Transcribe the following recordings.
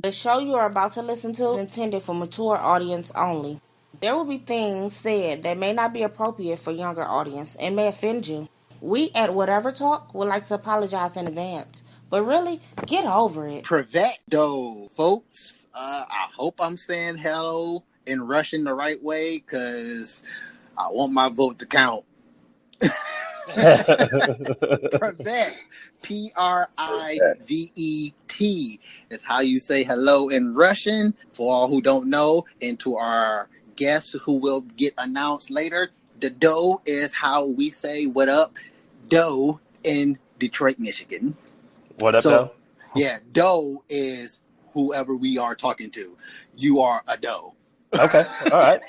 The show you are about to listen to is intended for mature audience only. There will be things said that may not be appropriate for younger audience and may offend you. We at Whatever Talk would like to apologize in advance, but really, get over it. Privet though, folks. I hope I'm saying hello in Russian the right way, because I want my vote to count. Privet, Privet is how you say hello in Russian. For all who don't know, and to our guests who will get announced later, the dough is how we say what up, dough in Detroit, Michigan. What up, dough? Yeah, dough is whoever we are talking to. You are a dough. Okay, all right.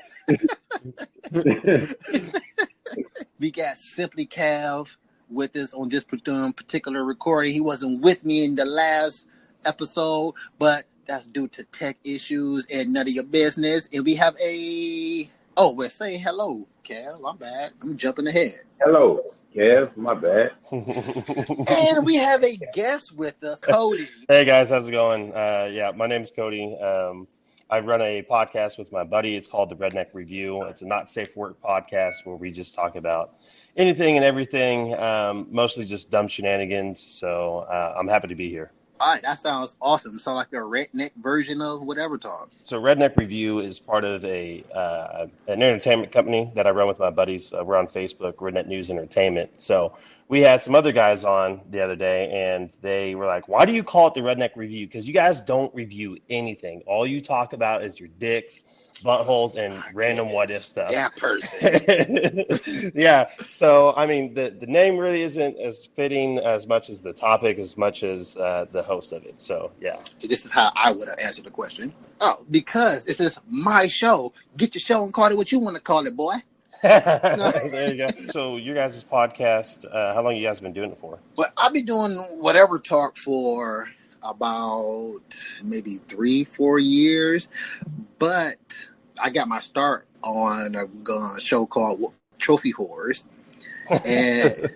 We got Simply Cav with us on this particular recording. He wasn't with me in the last episode, but that's due to tech issues and none of your business. And we have we're saying hello, Cav. My bad. I'm jumping ahead. Hello, Kev. My bad. And we have a guest with us, Cody. Hey, guys. How's it going? My name's Cody. I run a podcast with my buddy. It's called The Redneck Review. It's a not safe for work podcast where we just talk about anything and everything, mostly just dumb shenanigans. So I'm happy to be here. All right, that sounds awesome. Sound like a redneck version of Whatever Talk. So Redneck Review is part of an entertainment company that I run with my buddies. We're on Facebook, Redneck News Entertainment. So we had some other guys on the other day, and they were like, why do you call it the Redneck Review? Because you guys don't review anything. All you talk about is your dicks, buttholes, and random what-if stuff. Yeah, person. Yeah. So, I mean, the name really isn't as fitting as much as the topic, as much as the host of it. So, yeah. So this is how I would have answered the question. Oh, because this is my show. Get your show and call it what you want to call it, boy. There you go. So your guys' podcast, how long you guys been doing it for? Well, I've been doing Whatever Talk for about maybe 3-4 years, but I got my start on a show called Trophy Whores. And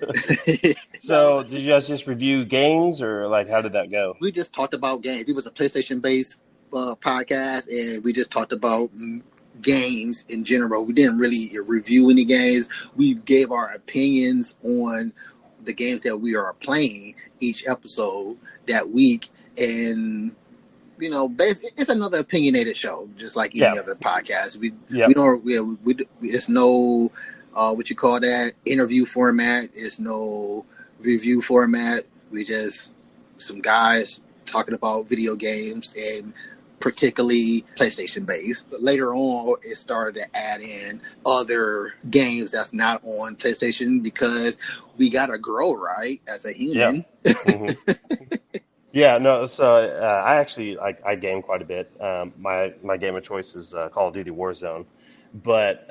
so did you guys just review games, or like how did that go? We just talked about games. It was a PlayStation-based podcast, and we just talked about games in general. We didn't really review any games. We gave our opinions on the games that we are playing each episode that week, and it's another opinionated show, just like any other podcast. We don't. It's no what you call that, interview format. It's no review format. We just some guys talking about video games, and particularly PlayStation based. But later on, it started to add in other games that's not on PlayStation, because we gotta grow, right, as a human. Yeah. Mm-hmm. Yeah, no. So I actually I game quite a bit. My game of choice is Call of Duty Warzone, but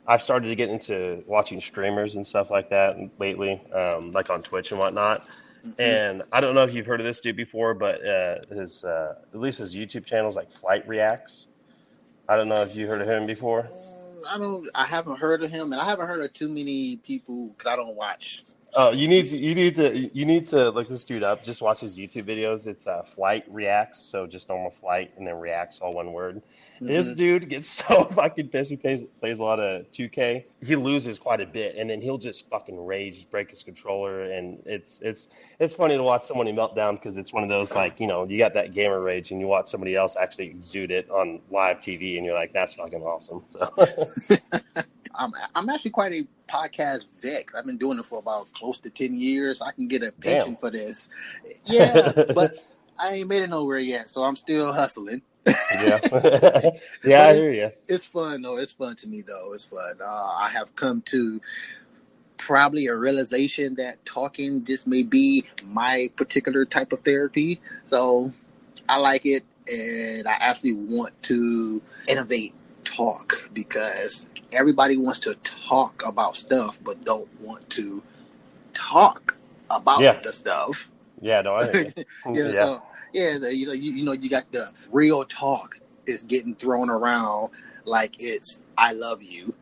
I've started to get into watching streamers and stuff like that lately, like on Twitch and whatnot. Mm-hmm. And I don't know if you've heard of this dude before, but his at least his YouTube channel is like Flight Reacts. I don't know if you heard of him before. I haven't heard of him, and I haven't heard of too many people because I don't watch. Oh, you need to look this dude up. Just watch his YouTube videos. It's Flight Reacts, so just normal flight and then reacts, all one word. Mm-hmm. This dude gets so fucking pissed. He plays a lot of 2K. He loses quite a bit, and then he'll just fucking rage, break his controller, and it's funny to watch someone melt down, because it's one of those, like, you got that gamer rage, and you watch somebody else actually exude it on live TV, and you're like, that's fucking awesome. So. I'm actually quite a podcast vet. I've been doing it for about close to 10 years. I can get a pension for this. Yeah, but I ain't made it nowhere yet, so I'm still hustling. Yeah, yeah, I hear you. It's fun, though. It's fun to me, though. It's fun. I have come to probably a realization that talking just may be my particular type of therapy. So I like it, and I actually want to innovate talk, because everybody wants to talk about stuff but don't want to talk about the stuff. Yeah, no, I hear you. So you got the real talk is getting thrown around like it's I love you.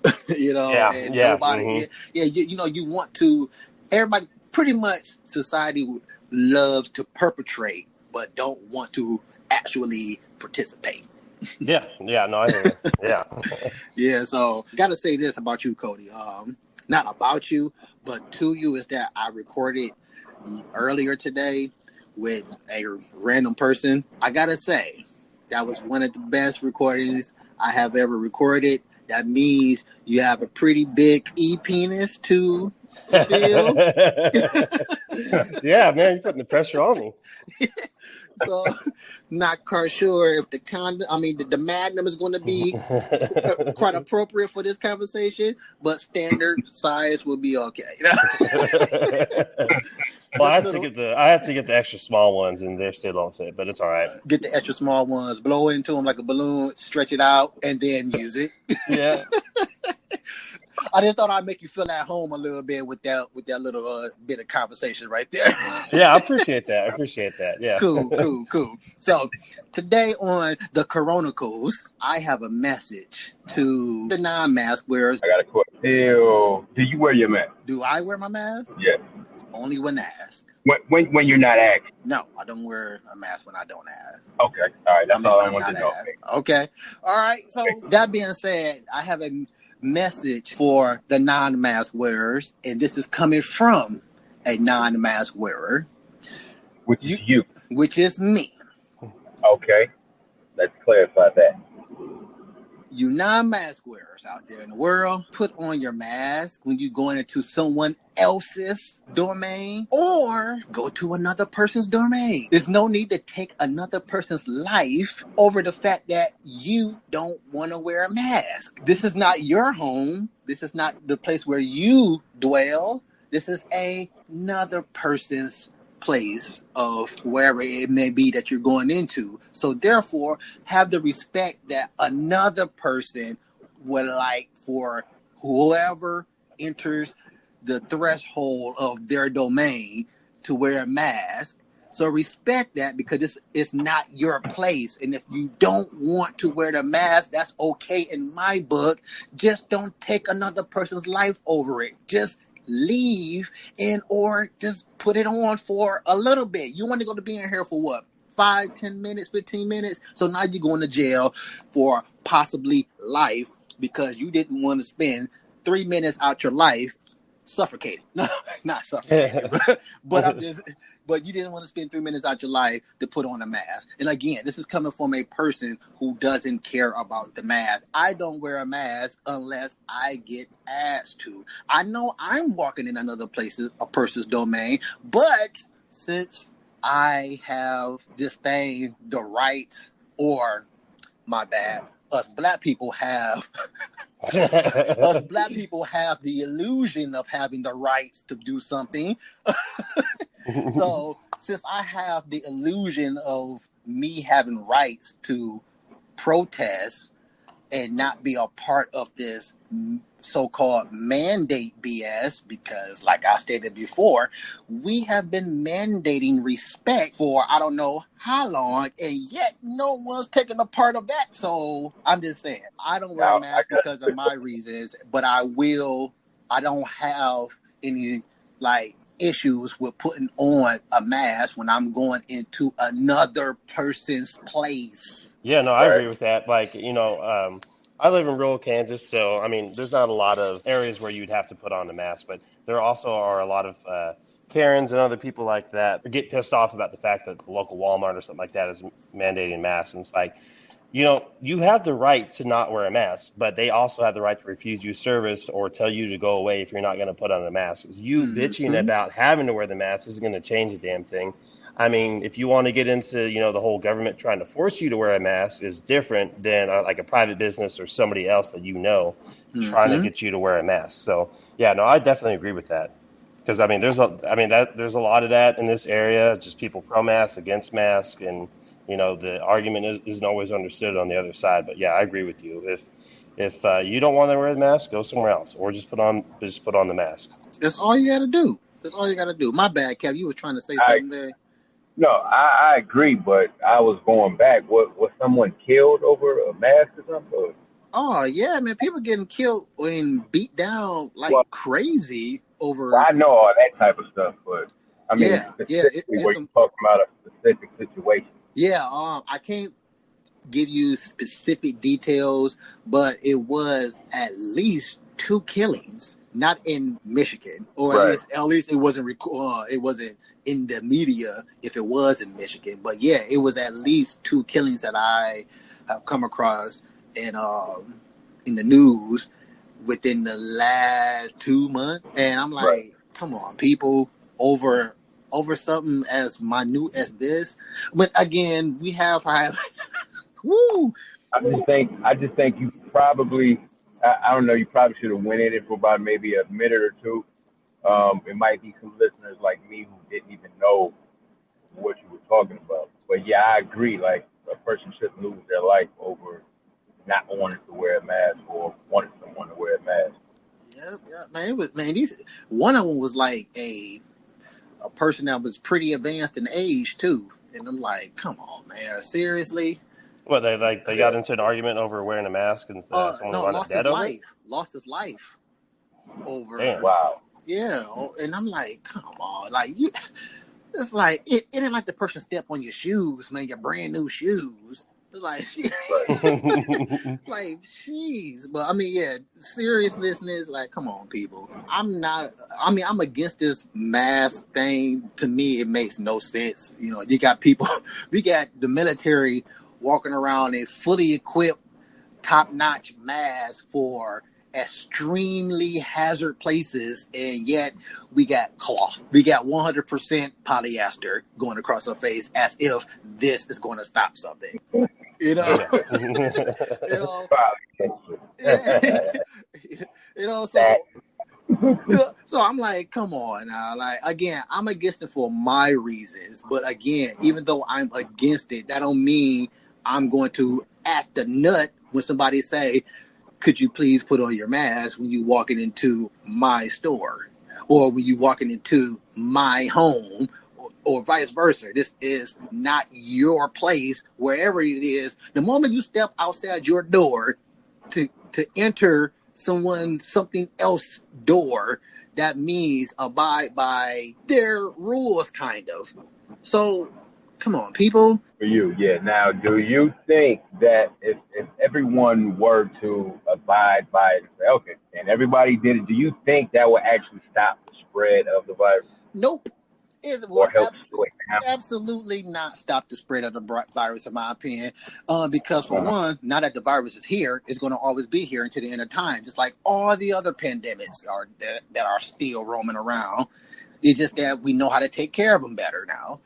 And nobody you want to, everybody pretty much society loves to perpetrate but don't want to actually participate. Yeah, no, I hear you. Yeah. Yeah, so gotta say this about you, Cody. Not about you, but to you, is that I recorded earlier today with a random person. I gotta say, that was one of the best recordings I have ever recorded. That means you have a pretty big penis to fulfill. Yeah, man, you're putting the pressure on me. So, not quite sure if the Magnum is going to be quite appropriate for this conversation, but standard size will be okay. Well, I have to get the extra small ones, and they still don't fit, but it's all right. Get the extra small ones, blow into them like a balloon, stretch it out, and then use it. Yeah. I just thought I'd make you feel at home a little bit with that little bit of conversation right there. Yeah, I appreciate that. Yeah. Cool. So today on the Coronicles, I have a message to the non-mask wearers. I got a question. Do you wear your mask? Do I wear my mask? Yes. Only when asked. When you're not asked? No, I don't wear a mask when I don't ask. Okay. All right. That's all I wanted to know. Okay. All right. So that being said, I have a message for the non-mask wearers, and this is coming from a non-mask wearer, which is you, which is me. Okay, let's clarify that. You non-mask wearers out there in the world, put on your mask when you're going into someone else's domain or go to another person's domain. There's no need to take another person's life over the fact that you don't want to wear a mask. This is not your home. This is not the place where you dwell. This is another person's place of wherever it may be that you're going into. So therefore, have the respect that another person would like for whoever enters the threshold of their domain to wear a mask. So respect that, because it's not your place. And if you don't want to wear the mask, that's okay in my book. Just don't take another person's life over it. Just leave or just put it on for a little bit. You want to go to be in here for what? 5, 10 minutes, 15 minutes. So now you're going to jail for possibly life because you didn't want to spend 3 minutes out your life suffocating. No, not suffocating, but you didn't want to spend 3 minutes out your life to put on a mask. And again, this is coming from a person who doesn't care about the mask. I don't wear a mask unless I get asked to. I know I'm walking in another person's domain, but since I have this thing, the right, or my bad, us black people have the illusion of having the rights to do something. So since I have the illusion of me having rights to protest and not be a part of this so-called mandate BS, because like I stated before, we have been mandating respect for I don't know how long, and yet no one's taking a part of that. So I'm just saying, I don't wear a mask because of my reasons, but I don't have any issues with putting on a mask when I'm going into another person's place. Yeah, no, I agree with that. I live in rural Kansas, so I mean, there's not a lot of areas where you'd have to put on a mask, but there also are a lot of Karens and other people like that get pissed off about the fact that the local Walmart or something like that is mandating masks. And it's like, you have the right to not wear a mask, but they also have the right to refuse you service or tell you to go away if you're not going to put on a mask. You bitching about having to wear the mask isn't going to change a damn thing. I mean, if you want to get into, the whole government trying to force you to wear a mask is different than like a private business or somebody else that trying to get you to wear a mask. So, yeah, no, I definitely agree with that. Because, I mean, there's a lot of that in this area, just people pro-mask, against mask, and, the argument isn't always understood on the other side. But, yeah, I agree with you. If you don't want to wear the mask, go somewhere else or just put on the mask. That's all you got to do. That's all you got to do. My bad, Kev. You was trying to say something there. No, I agree, but I was going back. Was someone killed over a mask or something? Oh, yeah, man. People getting killed and beat down crazy over... Well, I know all that type of stuff, but I mean, specifically where you're talking about a specific situation. Yeah, I can't give you specific details, but it was at least 2 killings, not in Michigan, or Right. at least it wasn't in the media if it was in Michigan. But yeah, it was at least 2 killings that I have come across in the news within the last 2 months, and I'm Right. like, come on, people, over something as minute as this. But again, we have woo. I just think you probably, I don't know, you probably should have went in it for about maybe a minute or two. It might be some listeners like me who didn't even know what you were talking about. But yeah, I agree. Like a person shouldn't lose their life over not wanting to wear a mask or wanting someone to wear a mask. Yeah, yeah, man. It was, man. These one of them was like a person that was pretty advanced in age too, and I'm like, come on, man, seriously. What they Yeah. got into an argument over wearing a mask and someone No, wound up dead over it. Lost his life Damn. over. Wow. Yeah, and I'm like, come on, like you. It's like it ain't like the person step on your shoes, man. Your brand new shoes. It's like, Right. like, jeez. But I mean, yeah, seriousness. Like, come on, people. I'm not. I mean, I'm against this mask thing. To me, it makes no sense. You know, you got people. We got the military walking around in fully equipped, top-notch mask for extremely hazard places, and yet we got cloth. We got 100% polyester going across our face as if this is going to stop something. You know, Yeah. you know, Probably. yeah. You know, That. so I'm like, come on now. Like, again, I'm against it for my reasons, but again, even though I'm against it, that don't mean I'm going to act a nut when somebody say, could you please put on your mask when you walking into my store or when you walking into my home, or vice versa. This is not your place, wherever it is. The moment you step outside your door to enter something else door, that means abide by their rules, kind of. So come on, people. For you, yeah. Now, do you think that if everyone were to abide by it and say, okay, and everybody did it, do you think that would actually stop the spread of the virus Nope. It will or help slow it down? absolutely not stop the spread of the virus, in my opinion. Because for Uh-huh. one, now that the virus is here, it's going to always be here until the end of time, just like all the other pandemics that are still roaming around. It's just that we know how to take care of them better now.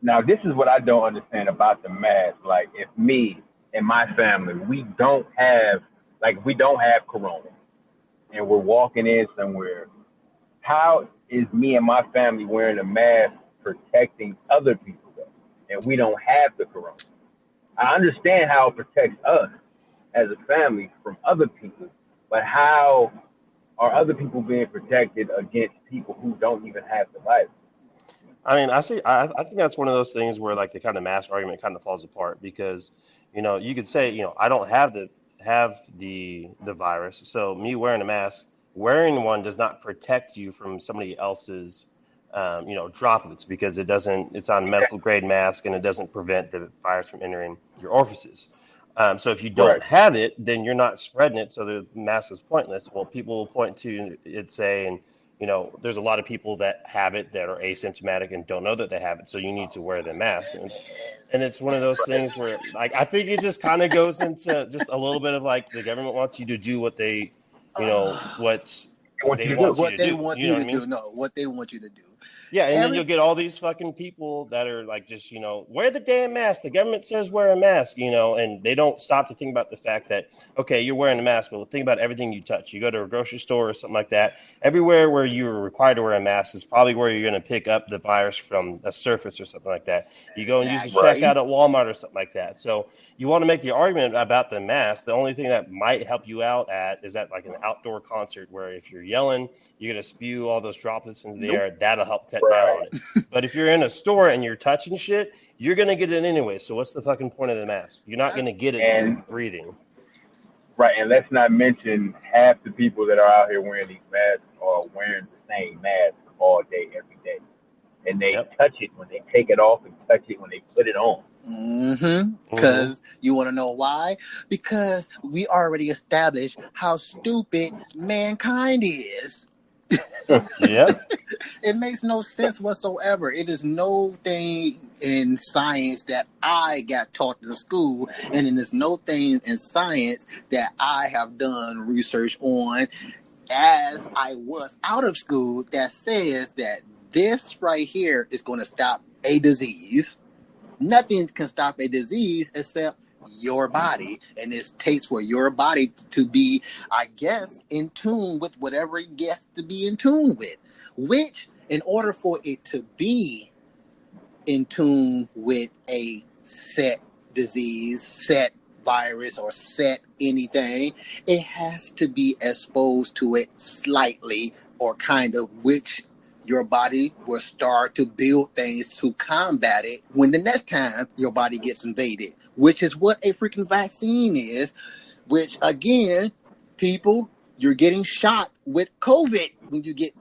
Now, this is what I don't understand about the mask. Like, if me and my family, we don't have corona, and we're walking in somewhere, how is me and my family wearing a mask protecting other people though? And we don't have the corona. I understand how it protects us as a family from other people, but how are other people being protected against people who don't even have the virus? I mean, I think that's one of those things where like the kind of mask argument kind of falls apart because, you could say, I don't have the virus, so me wearing a mask, wearing one does not protect you from somebody else's, droplets because it's on a medical grade mask and it doesn't prevent the virus from entering your orifices. So if you don't Right. have it, then you're not spreading it, so the mask is pointless. Well, people will point to it saying, there's a lot of people that have it that are asymptomatic and don't know that they have it, so you need to wear the mask. And it's one of those things where, like, I think it just kind of goes into just a little bit of like the government wants you to do what what I want they you to do. want you What to they do. want You know you what to I mean? do, no, what they want you to do. Yeah, and then Every you'll get all these fucking people that are like, just, wear the damn mask. The government says wear a mask, and they don't stop to think about the fact that, okay, you're wearing a mask, but think about everything you touch. You go to a grocery store or something like that. Everywhere where you're required to wear a mask is probably where you're going to pick up the virus from a surface or something like that. You go and use the exactly. Right. checkout at Walmart or something like that. So you want to make the argument about the mask. The only thing that might help you out at is at like an outdoor concert where if you're yelling, you're going to spew all those droplets into the Nope. air. That'll help cut down Right. on it. But if you're in a store and you're touching shit, you're gonna get it anyway. So what's the fucking point of the mask? You're not gonna get it And breathing. right, and let's not mention half the people that are out here wearing these masks are wearing the same mask all day, every day. And they Yep. touch it when they take it off and touch it when they put it on. Mm-hmm. Because you want to know why? Because we already established how stupid mankind is. Yep. It makes no sense whatsoever. It is no thing in science that I got taught in school, and it is no thing in science that I have done research on as I was out of school that says that this right here is going to stop a disease. Nothing can stop a disease except your body, and it takes for your body to be, I guess, in tune with whatever it gets to be in tune with, which in order for it to be in tune with a set disease, set virus, or set anything, it has to be exposed to it slightly or kind of, which your body will start to build things to combat it when the next time your body gets invaded, which is what a freaking vaccine is, which again, people, you're getting shot with COVID when you get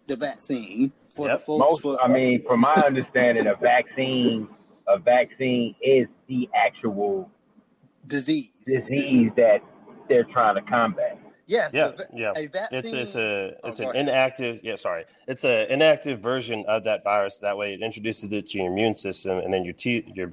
the vaccine. For the Yep. folks for From my understanding, a vaccine is the actual disease. disease that they're trying to combat. Yes, Yeah, yeah. a It's vaccine. a Oh, it's go an ahead. inactive, yeah, sorry. It's an inactive version of that virus. That way it introduces it to your immune system, and then your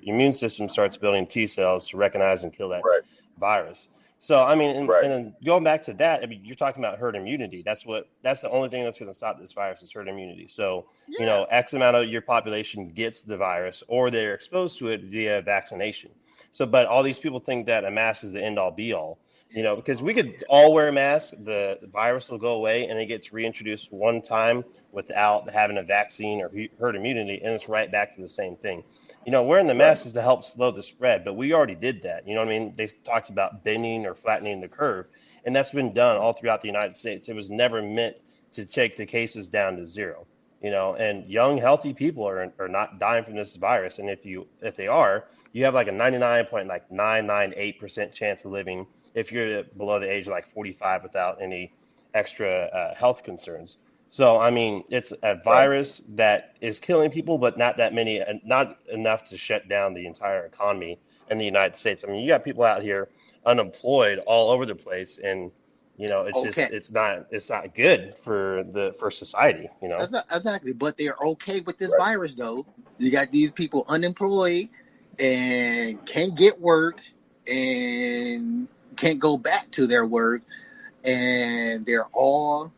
immune system starts building T cells to recognize and kill that Right, virus. So I mean, right, and then going back to that, I mean, you're talking about herd immunity. That's the only thing that's going to stop this virus is herd immunity. So, Yeah. X amount of your population gets the virus or they're exposed to it via vaccination. So, but all these people think that a mask is the end all be all. Because we could all wear masks, the virus will go away and it gets reintroduced one time without having a vaccine or herd immunity, and it's right back to the same thing. Wearing the right. mask is to help slow the spread, but we already did that. You know what I mean? They talked about bending or flattening the curve, and that's been done all throughout the United States. It was never meant to take the cases down to zero. And young, healthy people are not dying from this virus, and if they are, you have like a 99.998% chance of living if you're below the age of like 45 without any extra health concerns. So, I mean, it's a Right. virus that is killing people, but not that many, not enough to shut down the entire economy in the United States. I mean, you got people out here unemployed all over the place, and it's just Okay. it's not good for society. That's not, exactly. But they're okay with this Right. virus, though. You got these people unemployed and can't get work and can't go back to their work, and they're all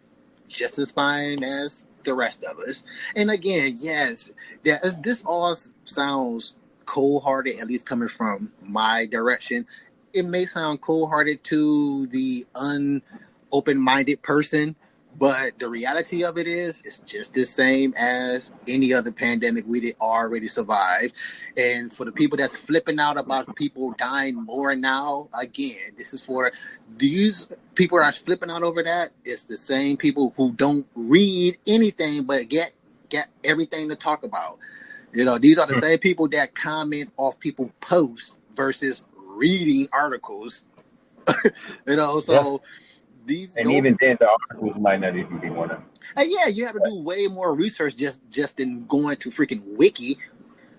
just as fine as the rest of us. And again, yes, this all sounds cold-hearted, at least coming from my direction. It may sound cold-hearted to the open-minded person, but the reality of it is, it's just the same as any other pandemic we did already survive. And for the people that's flipping out about people dying more now, again, this is for these people that are flipping out over that. It's the same people who don't read anything but get everything to talk about. These are the same people that comment off people posts versus reading articles. Yeah. So these And those even then, the articles might not even be one of them. and yeah, you have to do way more research just in going to freaking wiki.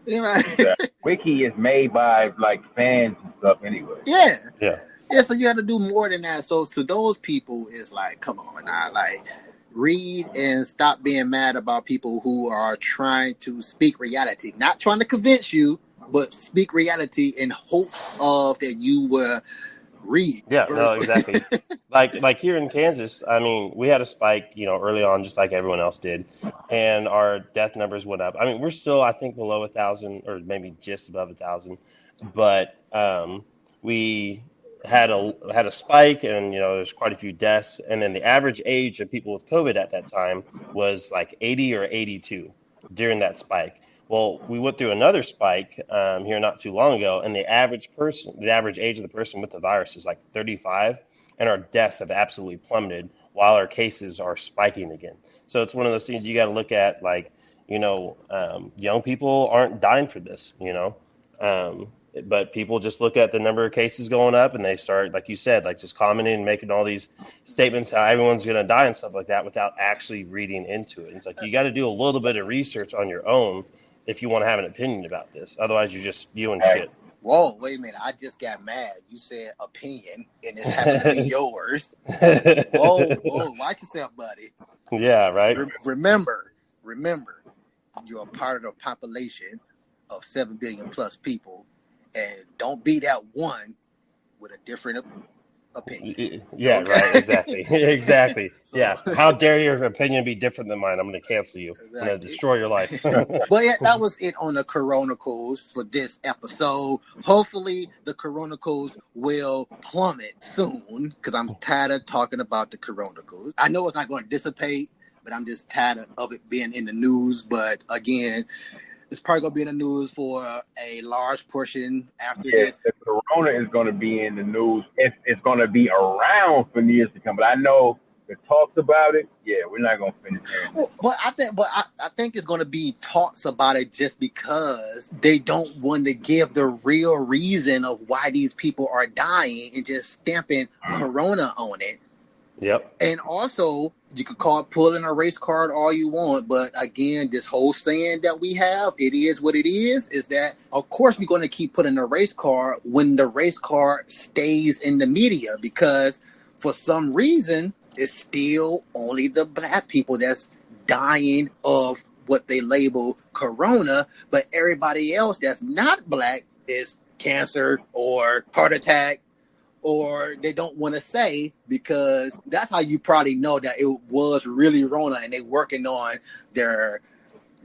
You know, Exactly. Wiki is made by like fans and stuff anyway. yeah. Yeah. Yeah, so you have to do more than that. So to those people, it's like, come on now, like read and stop being mad about people who are trying to speak reality, not trying to convince you, but speak reality in hopes of that you will read. Yeah, no, Verse. exactly. Like here in Kansas, I mean, we had a spike, early on, just like everyone else did, and our death numbers went up. I mean, we're still, I think, below 1,000, or maybe just above 1,000, but we had a spike, and there's quite a few deaths, and then the average age of people with COVID at that time was like 80 or 82 during that spike. Well, we went through another spike here not too long ago, and the average age of the person with the virus is like 35, and our deaths have absolutely plummeted while our cases are spiking again. So it's one of those things you got to look at, like, young people aren't dying for this. Um, but people just look at the number of cases going up and they start, like you said, like just commenting and making all these statements how everyone's going to die and stuff like that without actually reading into it. It's like you got to do a little bit of research on your own if you want to have an opinion about this. Otherwise, you're just spewing Hey. shit. Whoa, wait a minute. I just got mad. You said opinion, and it happened to be yours. Whoa, watch yourself, buddy. Yeah, right. Remember, you're a part of the population of 7 billion plus people, and don't be that one with a different opinion. Yeah, Okay? right. Exactly. Exactly. So- Yeah. How dare your opinion be different than mine? I'm going to cancel you. I'm going to Exactly. destroy your life. But yeah, that was it on the Coronicles for this episode. Hopefully, the Coronicles will plummet soon because I'm tired of talking about the Coronicles. I know it's not going to dissipate, but I'm just tired of it being in the news. But again, it's probably going to be in the news for a large portion after Yes, this. the corona is going to be in the news. It's going to be around for years to come. But I know the talks about it. Yeah, we're not going to finish hearing it. I think it's going to be talks about it just because they don't want to give the real reason of why these people are dying and just stamping Corona on it. Yep. And also, you could call it pulling a race card all you want, but again, this whole saying that we have, it is what it is that, of course, we're going to keep putting a race card when the race card stays in the media, because for some reason, it's still only the black people that's dying of what they label Corona, but everybody else that's not black is cancer or heart attack, or they don't want to say, because that's how you probably know that it was really Rona and they working on their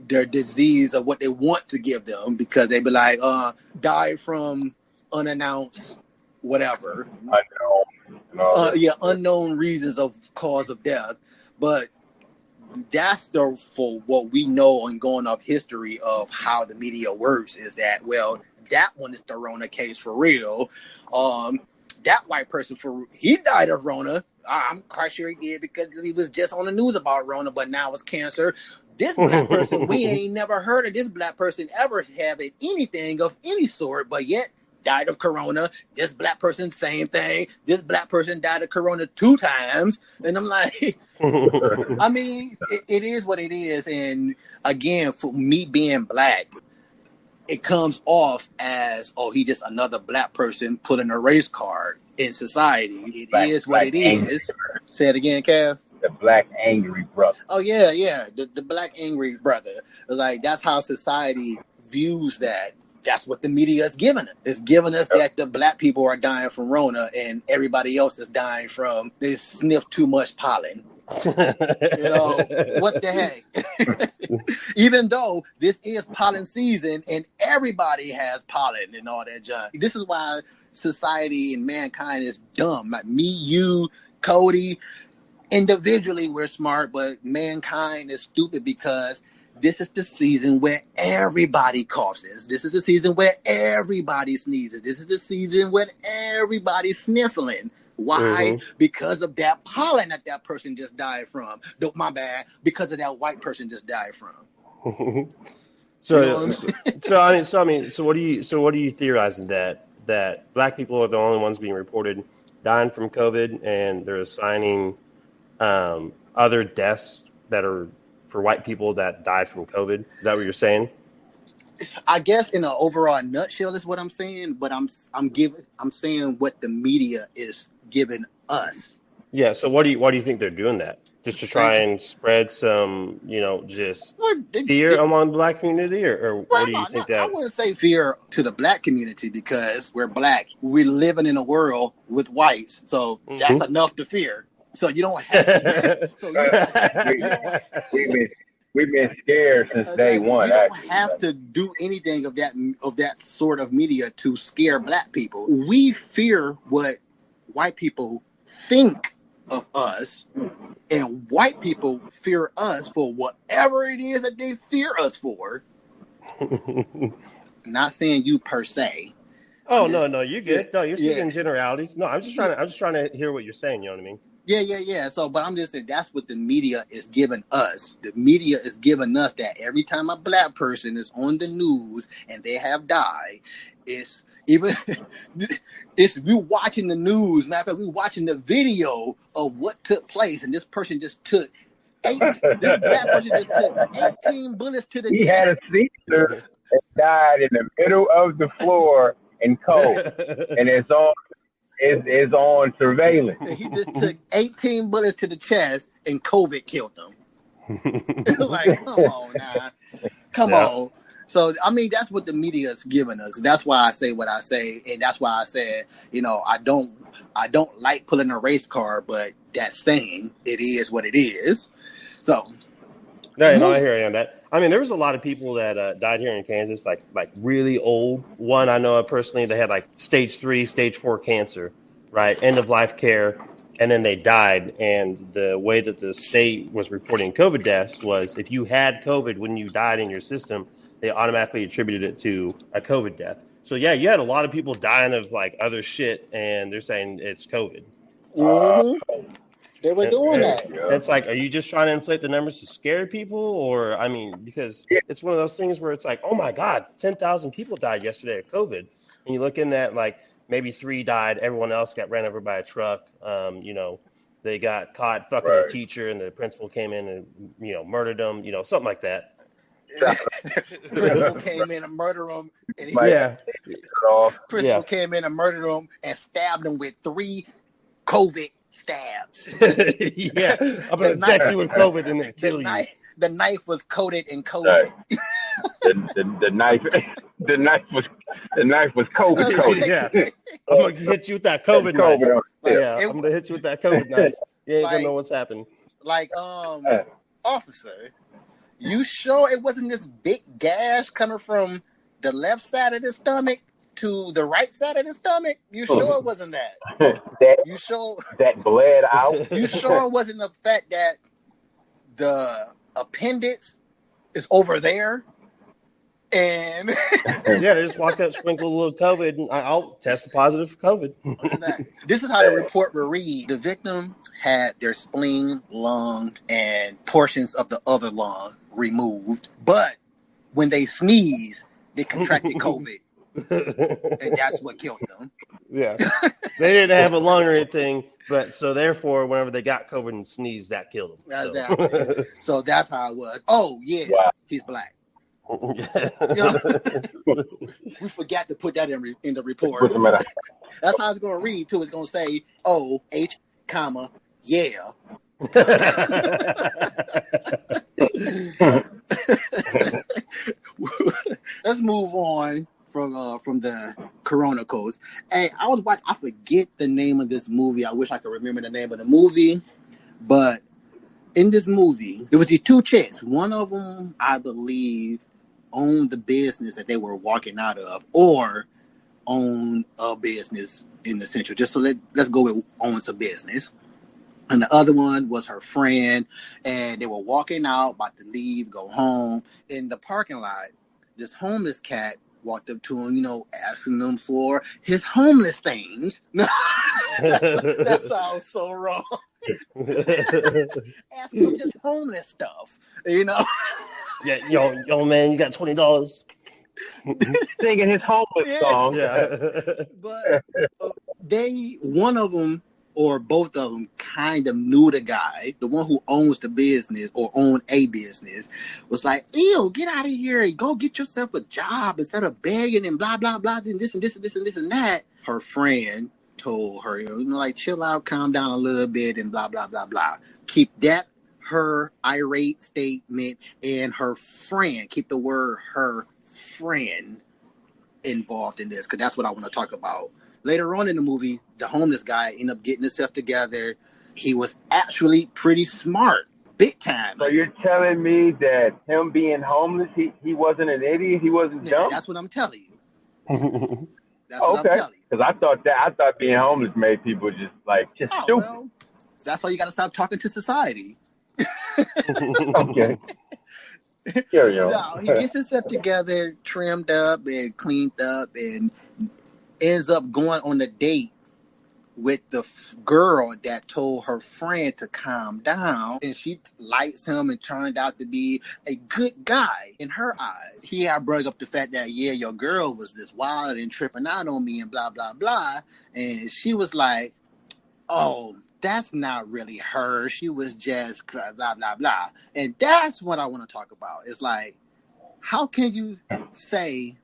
disease or what they want to give them, because they be like, died from unannounced whatever. Unknown reasons of cause of death. But that's for what we know and going off history of how the media works is that, well, that one is the Rona case for real. That white person, he died of Rona. I'm quite sure he did because he was just on the news about Rona, but now it's cancer. This black person, we ain't never heard of this black person ever having anything of any sort, but yet died of Corona. This black person, same thing. This black person died of Corona 2 times. And I'm like, I mean, it is what it is. And again, for me being black, it comes off as, oh, he just another black person putting a race card in society. It is what it is. Say it again, Kev. The black angry brother. Oh, yeah. The black angry brother. Like, that's how society views that. That's what the media is giving us. It's giving us that the black people are dying from Rona and everybody else is dying from they sniff too much pollen. What the heck? Even though this is pollen season and everybody has pollen and all that junk. This is why society and mankind is dumb. Like me, you, Cody, individually we're smart, but mankind is stupid because this is the season where everybody coughs. This is the season where everybody sneezes. This is the season where everybody's sniffling. Why? Mm-hmm. Because of that pollen that person just died from. My bad. Because of that white person just died from. So what are you theorizing that black people are the only ones being reported dying from COVID, and they're assigning other deaths that are for white people that died from COVID? Is that what you're saying? I guess in an overall nutshell is what I'm saying, but I'm saying what the media is giving us. Yeah. So why do you think they're doing that? Just to try and spread some, just fear among the black community, or what do you think that? I wouldn't say fear to the black community because we're black. We're living in a world with whites, so that's enough to fear. So you don't have to. We've been scared since day one. You don't have to do anything of that sort of media to scare black people. We fear what white people think of us, and white people fear us for whatever it is that they fear us for. Not saying you per se. Oh, no, you're good. Yeah, no, you're speaking in generalities. No, I'm just trying to hear what you're saying. You know what I mean? Yeah. So, but I'm just saying that's what the media is giving us. The media is giving us that every time a black person is on the news and they have died, it's we watching the news. Matter of fact, we watching the video of what took place, and this person just took This black person just took 18 bullets to the He chest. had a seizure and died in the middle of the floor in cold, and it's on surveillance. And he just took 18 bullets to the chest, and COVID killed him. Like, come on now. Come on. So, I mean, that's what the media is giving us. That's why I say what I say. And that's why I said, I don't like pulling a race card, but that saying, it is what it is. So. No, I hear you on that. I mean, there was a lot of people that died here in Kansas, like really old. One I know of personally, they had like stage 3, stage 4 cancer, right? End of life care. And then they died. And the way that the state was reporting COVID deaths was if you had COVID when you died in your system, they automatically attributed it to a COVID death. So, yeah, you had a lot of people dying of like other shit, and they're saying it's COVID. Mm-hmm. They were doing that. It's like, are you just trying to inflate the numbers to scare people? Or, I mean, because it's one of those things where it's like, oh, my God, 10,000 people died yesterday of COVID. And you look in that, like, maybe 3 died. Everyone else got ran over by a truck. They got caught fucking a teacher, and the principal came in and, murdered them, something like that. Principal came in and murdered him. And Principal came in and murdered him and stabbed him with 3 COVID stabs. Yeah, I'm gonna inject you with COVID and then kill you. The knife was coated in COVID. The knife was COVID. Yeah, I'm gonna hit you with that COVID knife. I'm gonna hit you with that COVID knife. You ain't gonna know what's happened. Like, officer, you sure it wasn't this big gash coming from the left side of the stomach to the right side of the stomach? You sure it wasn't that? You sure that bled out? You sure it wasn't the fact that the appendix is over there? And yeah, they just walked up, sprinkled a little COVID, and I'll test positive for COVID. This is how the report will read. The victim had their spleen, lung, and portions of the other lung removed, but when they sneezed, they contracted COVID. And that's what killed them. Yeah. They didn't have a lung or anything, but so therefore, whenever they got COVID and sneezed, that killed them. Exactly. So that's how it was. Oh, yeah. Wow. He's black. We forgot to put that in the report. That's how it's going to read, too. It's going to say, oh, H, comma, yeah. Let's move on from the Corona codes. Hey, I forget the name of this movie. I wish I could remember the name of the movie, but in this movie, there was these 2 chicks. One of them, I believe, owned the business that they were walking out of, or owned a business in the central. Just so let's go with owns a business. And the other one was her friend, and they were walking out, about to leave, go home. In the parking lot, this homeless cat walked up to him, asking him for his homeless things. that sounds so wrong. Asking him his homeless stuff, Yeah, yo, man, you got $20. Singing his homeless song. Yeah. But one of them or both of them kind of knew the guy. The one who owns the business or owned a business was like, ew, get out of here. Go get yourself a job instead of begging and blah, blah, blah, and this and this and this and this and that. Her friend told her, chill out, calm down a little bit and blah, blah, blah, blah. Keep that her irate statement and her friend. Keep the word her friend involved in this, because that's what I want to talk about. Later on in the movie, the homeless guy ended up getting himself together. He was actually pretty smart, big time. So you're telling me that him being homeless, he wasn't an idiot, he wasn't dumb? That's what I'm telling you. That's what I'm telling you. Because I thought being homeless made people just stupid. Well, that's why you got to stop talking to society. Okay. Carry on. No, he gets himself together, trimmed up and cleaned up, and ends up going on a date with the girl that told her friend to calm down, and she likes him and turned out to be a good guy in her eyes. He had brought up the fact that, yeah, your girl was this wild and tripping out on me and blah, blah, blah. And she was like, oh, that's not really her. She was just blah, blah, blah. And that's what I want to talk about. It's like, how can you say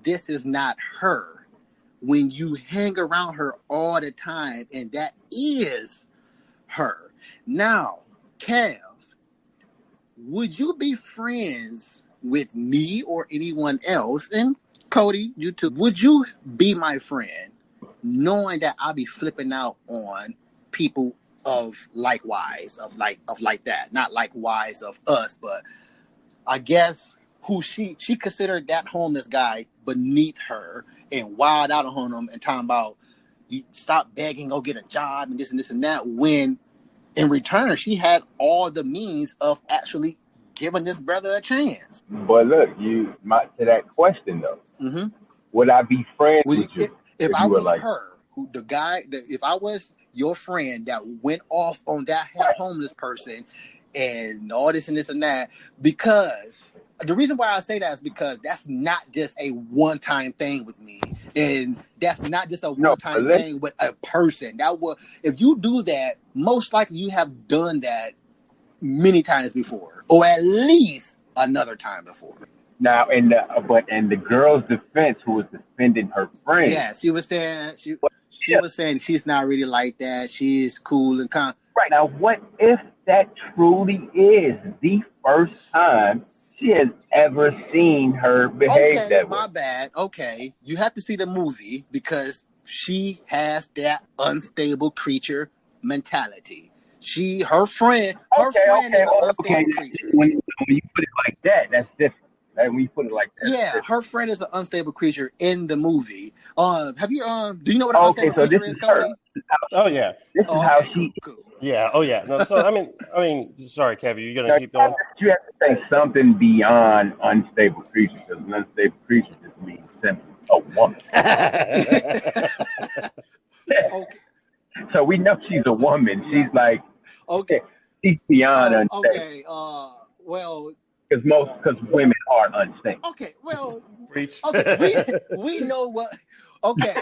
this is not her when you hang around her all the time and that is her? Now, Kev, would you be friends with me or anyone else? And Cody, you too. Would you be my friend knowing that I'll be flipping out on people of likewise, of like that? Not likewise of us, but I guess who she considered that homeless guy beneath her and wild out on him and talking about you stop begging, go get a job and this and that, when in return she had all the means of actually giving this brother a chance. But look, to that question though, Mm-hmm. would I be friends with you if I you were was like her, if I was your friend that went off on that homeless person and all this and this and that, because the reason why I say that is because that's not just a one-time thing with me, and that's not just a one-time thing with a person. If you do that, most likely you have done that many times before, or at least another time before. Now, in the girl's defense, who was defending her friend, yeah, she was saying she was saying she's not really like that. She's cool and calm. Right. Now, what if that truly is the first time she has ever seen her behave that way? My bad. Okay, you have to see the movie because she has that unstable creature mentality. Her friend is an unstable creature. When you put it like that, that's different. When you put it like that, yeah, her friend is an unstable creature in the movie. Have you do you know what an unstable creature is, Cody? Oh yeah. This is how she. Cool. Yeah. Oh yeah. No. So I mean, sorry, Kevin, you're gonna keep going. You have to say something beyond unstable creature, because an unstable creature just means simply a woman. Okay. So we know she's a woman. She's like, okay, she's beyond unstable. Okay. Well, because women are unstable. Okay. Well, Preach. okay. We know what. Okay.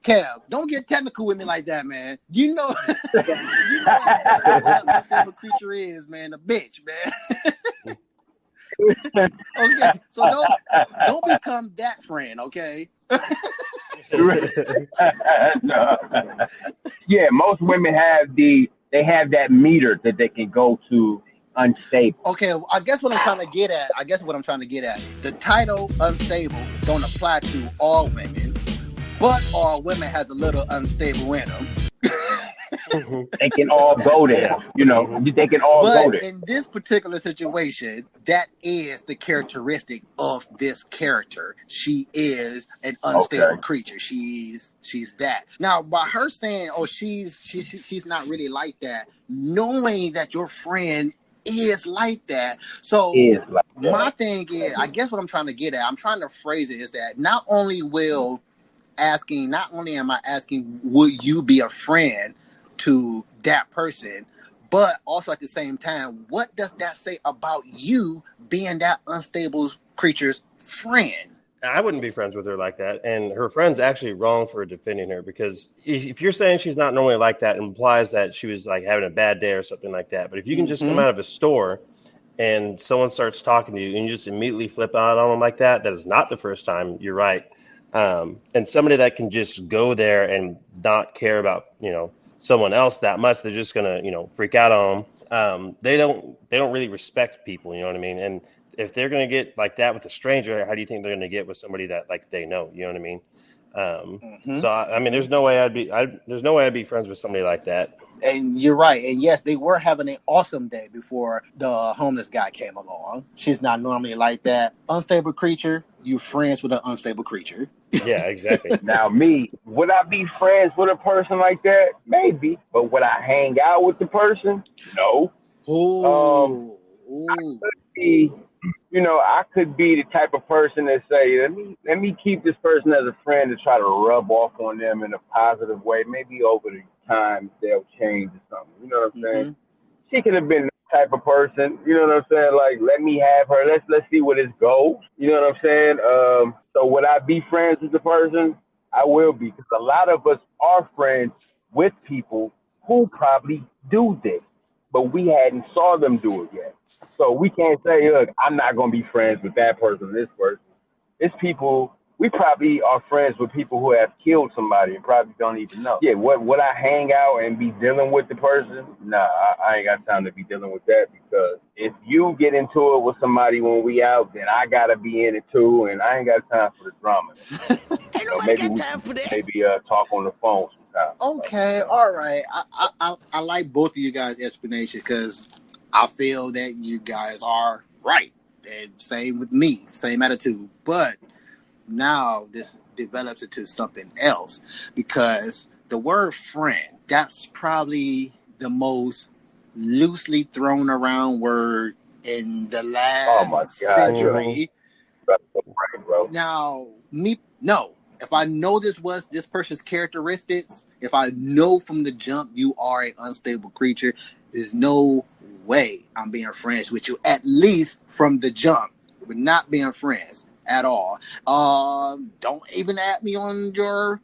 Kev, don't get technical with me like that, man. You know exactly what an unstable creature is, man. A bitch, man. Okay, so don't become that friend, okay? No. Yeah, most women have that meter that they can go to unstable. Okay, I guess what I'm trying to get at, the title unstable don't apply to all women, but all women has a little unstable in them. They can all go there, they can all go there. In this particular situation, that is the characteristic of this character. She is an unstable creature. She's that. Now, by her saying, "Oh, she's not really like that," knowing that your friend is like that. So my thing is, I guess what I'm trying to get at, I'm trying to phrase it, is that not only am I asking, would you be a friend to that person, but also at the same time, what does that say about you being that unstable creature's friend? I wouldn't be friends with her like that, and her friend's actually wrong for defending her, because if you're saying she's not normally like that, it implies that she was like having a bad day or something like that. But if you can just come out of a store and someone starts talking to you and you just immediately flip out on them like that, that is not the first time. You're right. And somebody that can just go there and not care about someone else that much, they're just gonna freak out on them. They don't really respect people, you know what I mean? And if they're gonna get like that with a stranger, how do you think they're gonna get with somebody that like they know, you know what I mean? So I mean, there's no way I'd be friends with somebody like that. And you're right. And yes, they were having an awesome day before the homeless guy came along. She's not normally like that. Unstable creature, you friends with an unstable creature. Yeah, exactly. Now, would I be friends with a person like that? Maybe. But would I hang out with the person? No. I could be the type of person that say, let me keep this person as a friend to try to rub off on them in a positive way. Maybe over the time they'll change or something. You know what I'm saying? She could have been the type of person, you know what I'm saying? Like, let me have her. Let's see where this goes. You know what I'm saying? So would I be friends with the person? I will be, because a lot of us are friends with people who probably do this, but we hadn't saw them do it yet. So we can't say, look, I'm not going to be friends with that person, this person. It's people, we probably are friends with people who have killed somebody and probably don't even know. Yeah, would I hang out and be dealing with the person? Nah, I ain't got time to be dealing with that, because if you get into it with somebody when we out, then I got to be in it too, and I ain't got time for the drama. Ain't nobody got time for that. Maybe talk on the phone sometime. Okay, all right. I like both of you guys' explanations because I feel that you guys are right. And same with me, same attitude. But now this develops into something else because the word friend, that's probably the most loosely thrown around word in the last century. Right, bro. Now, if I know this person's characteristics, if I know from the jump you are an unstable creature, there's no way I'm being friends with you, at least from the jump. We're not being friends at all. Don't even add me on your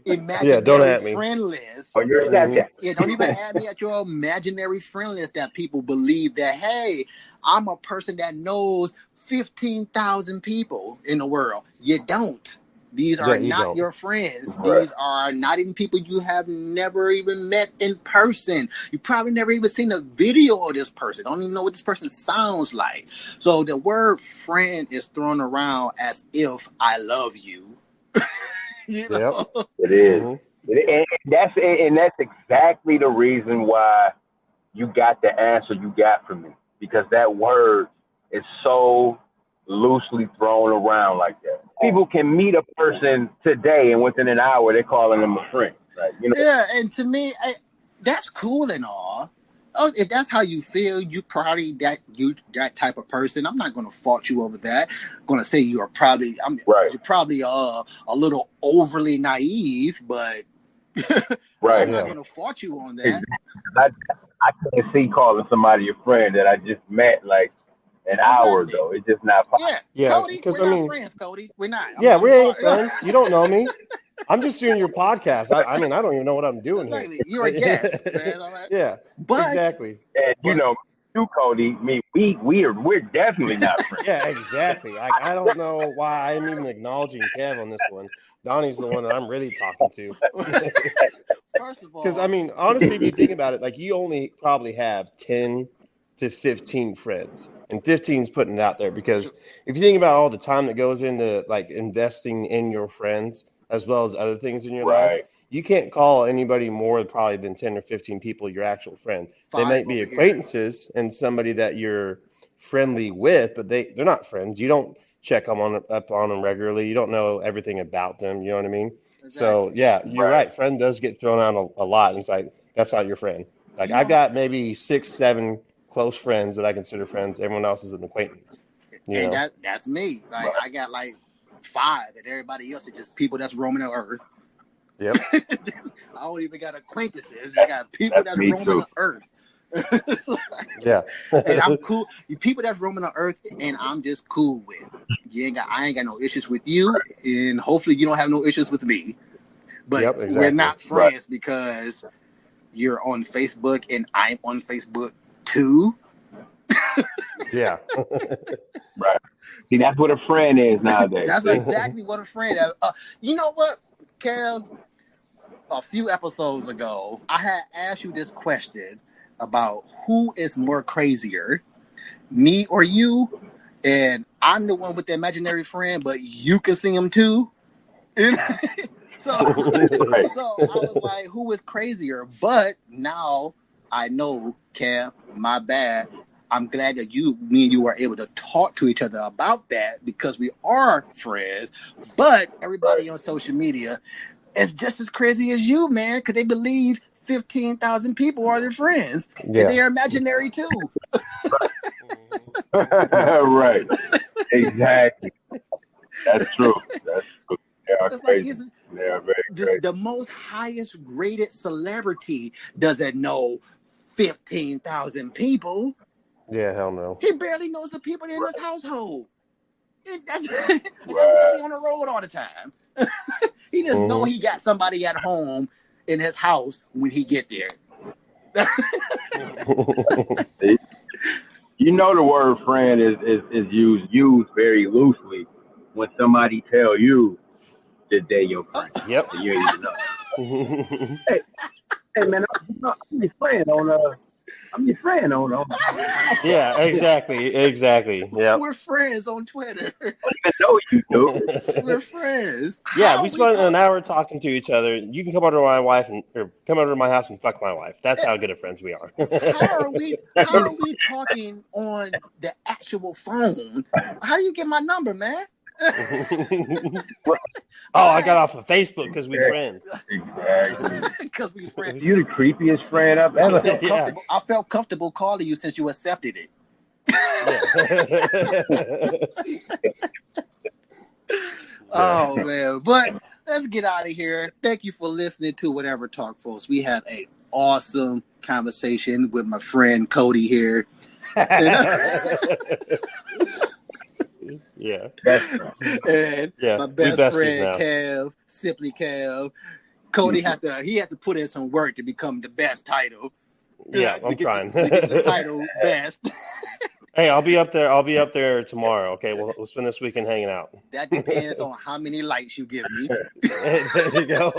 imaginary friend list. On your Snapchat. Yeah, don't even add me at your imaginary friend list that people believe that, hey, I'm a person that knows 15,000 people in the world. You don't. These are not your friends. Right. These are not even people you have never even met in person. You probably never even seen a video of this person. Don't even know what this person sounds like. So the word friend is thrown around as if I love you. You know? Yep. It is. And that's exactly the reason why you got the answer you got from me. Because that word is so loosely thrown around like that. People can meet a person today and within an hour they're calling them a friend. Right? You know? Yeah, and to me, that's cool and all. Oh, if that's how you feel, you probably that type of person. I'm not going to fault you over that. I'm going to say you're probably you're probably a little overly naive, but I'm not going to fault you on that. Exactly. I can't see calling somebody a friend that I just met like an hour ago. It's just not possible. Yeah, Cody, we're not friends, Cody. We're not. We ain't friends. You don't know me. I'm just doing your podcast. I mean, I don't even know what I'm doing here. You're a guest, man. Yeah, but exactly. And you know, you, Cody, we're definitely not friends. Yeah, exactly. Like, I don't know why I'm even acknowledging Kev on this one. Donnie's the one that I'm really talking to. First of all, because I mean, honestly, if you think about it, like you only probably have 10 to 15 friends, and 15 is putting it out there. Because if you think about all the time that goes into like investing in your friends as well as other things in your life, you can't call anybody more probably than 10 or 15 people your actual friend. They might be acquaintances and somebody that you're friendly with, but they're not friends. You don't check up on them regularly. You don't know everything about them. You know what I mean? Exactly. So yeah, you're right. Friend does get thrown out a lot. And it's like, that's not your friend. Like I've got maybe 6, 7 close friends that I consider friends. Everyone else is an acquaintance. And that's me. Like I got like 5, and everybody else is just people that's roaming the earth. Yep. I don't even got acquaintances. I got people that's roaming the earth. Yeah. And I'm cool. People that's roaming the earth, and I'm just cool with. I ain't got no issues with you, and hopefully you don't have no issues with me. But we're not friends because you're on Facebook and I'm on Facebook too. Yeah. Right. See, that's what a friend is nowadays. That's exactly what a friend is. You know what, Kev? A few episodes ago, I had asked you this question about who is more crazier, me or you? And I'm the one with the imaginary friend, but you can see him too. So I was like, who is crazier? But now I know, Kev, my bad. I'm glad that me and you are able to talk to each other about that because we are friends. But everybody on social media is just as crazy as you, man, because they believe 15,000 people are their friends. Yeah. And they are imaginary too. Right. Exactly. That's true. That's true. They are crazy. They are very crazy. The most highest rated celebrity doesn't know 15,000 people. Yeah, hell no. He barely knows the people in his household. That's really on the road all the time. He just know he got somebody at home in his house when he get there. You know the word friend is used very loosely when somebody tell you that they your friend. Yep. And you ain't even know. Hey man, I'm your friend on Yeah, exactly. Yep. We're friends on Twitter. I don't even know you, dude. We're friends. Yeah, How we are we spent an talking? hour talking to each other. You can come over to my wife or come over to my house and fuck my wife. That's how good of friends we are. How are we talking on the actual phone? How do you get my number, man? Oh, I got off of Facebook because we friends. Exactly. Because we friends. You the creepiest friend I've I ever felt had. Yeah. comfortable. I felt comfortable calling you since you accepted it. Yeah. Oh man, but let's get out of here. Thank you for listening to Whatever Talk, folks. We had an awesome conversation with my friend Cody here. Yeah. And Yeah. my We best besties friend now. Kev, Simply Kev. Cody has to put in some work to become the best title. Yeah, I'm trying. To get the title best. Hey, I'll be up there tomorrow. Okay, we'll spend this weekend hanging out. That depends on how many likes you give me. There you go.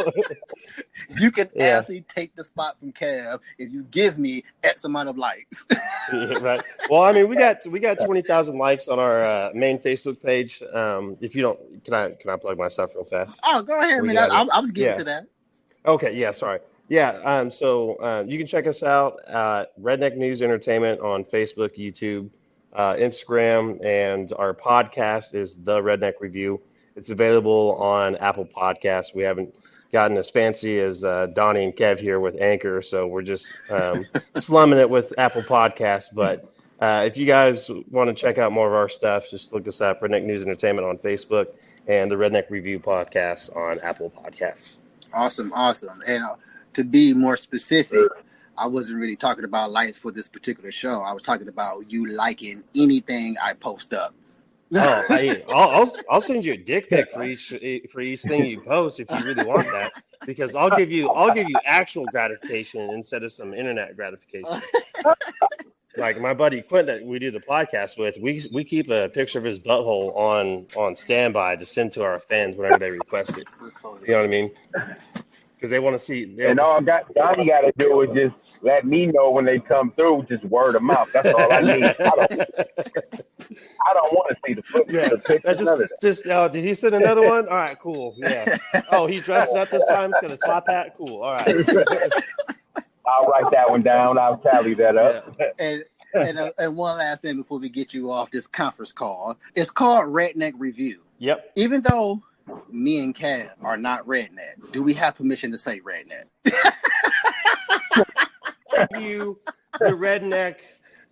You can Yeah. actually take the spot from Kev if you give me X amount of likes. Yeah, right. Well, I mean, we got 20,000 likes on our main Facebook page. If you don't, can I plug my stuff real fast? Oh, go ahead, We man. get out of here? I was getting Yeah. to that. Okay. Yeah. Sorry. Yeah. So you can check us out at Redneck News Entertainment on Facebook, YouTube, Instagram, and our podcast is The Redneck Review. It's available on Apple Podcasts. We haven't gotten as fancy as Donnie and Kev here with Anchor, so we're just slumming it with Apple Podcasts. But if you guys want to check out more of our stuff, just look us up, Redneck News Entertainment on Facebook and the Redneck Review Podcast on Apple Podcasts. Awesome. And to be more specific, I wasn't really talking about likes for this particular show. I was talking about you liking anything I post up. Oh, I'll send you a dick pic for each thing you post if you really want that, because I'll give you actual gratification instead of some internet gratification. Like my buddy Quint that we do the podcast with, we keep a picture of his butthole on standby to send to our fans whenever they request it. You know what I mean? Because they want to see. And all Donnie got to do is just let me know when they come through, just word of mouth. That's all I need. I don't want to see the pictures, none of that. Did he send another one? All right, cool. Yeah. Oh, he dressed up this time. He's got a top hat. Cool. All right. I'll write that one down. I'll tally that up. Yeah. And one last thing before we get you off this conference call. It's called Redneck Review. Yep. Even though me and Cav are not redneck, do we have permission to say redneck? You the redneck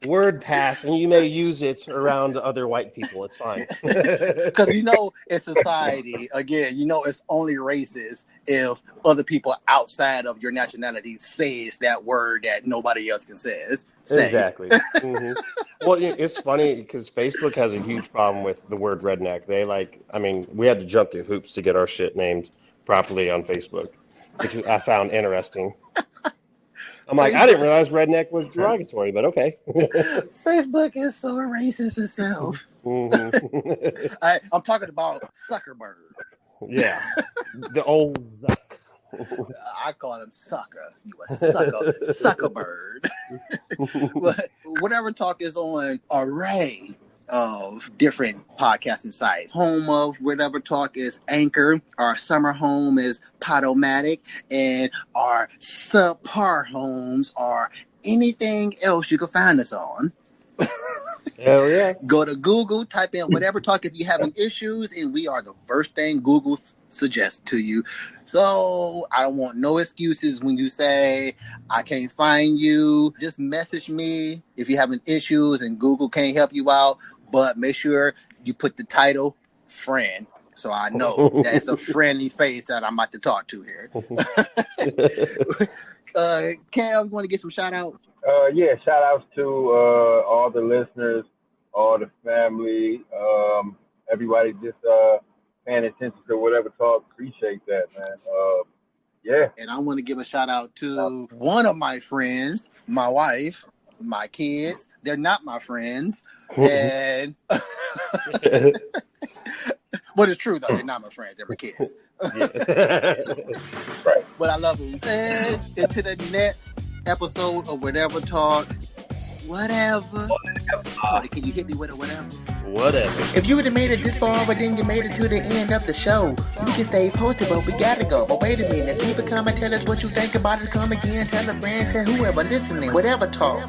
word pass, and you may use it around other white people. It's fine. Because in society, again, it's only racist if other people outside of your nationality says that word that nobody else can say. Exactly. Mm-hmm. Well, it's funny because Facebook has a huge problem with the word redneck. We had to jump through hoops to get our shit named properly on Facebook, which I found interesting. I'm like, I didn't realize redneck was derogatory, but okay. Facebook is so racist itself. Mm-hmm. I'm talking about Zuckerberg. Yeah, the old Zuck. I call him sucker. You a sucker bird. But Whatever Talk is on array of different podcasting sites. Home of Whatever Talk is Anchor. Our summer home is Podomatic, and our subpar homes are anything else you can find us on. Hell yeah. Go to Google, type in Whatever Talk if you're having issues, and we are the first thing Google suggests to you. So I don't want no excuses when you say I can't find you. Just message me if you're having issues and Google can't help you out, but make sure you put the title friend, so I know that it's a friendly face that I'm about to talk to here. Cam, you want to get some shout outs? Yeah, shout outs to all the listeners, all the family, everybody just paying attention to Whatever Talk. Appreciate that, man. Yeah. And I want to give a shout out to one of my friends, my wife, my kids. They're not my friends. And but it's true though, they're not my friends, they're my kids. Right. But I love them. And into the next episode of Whatever Talk. Whatever. Party, can you hit me with a whatever? Whatever. If you would have made it this far, but then you made it to the end of the show, you can stay posted, but we gotta go. But wait a minute, leave a comment, tell us what you think about it. Come again, tell a friend, tell whoever listening. Whatever talk.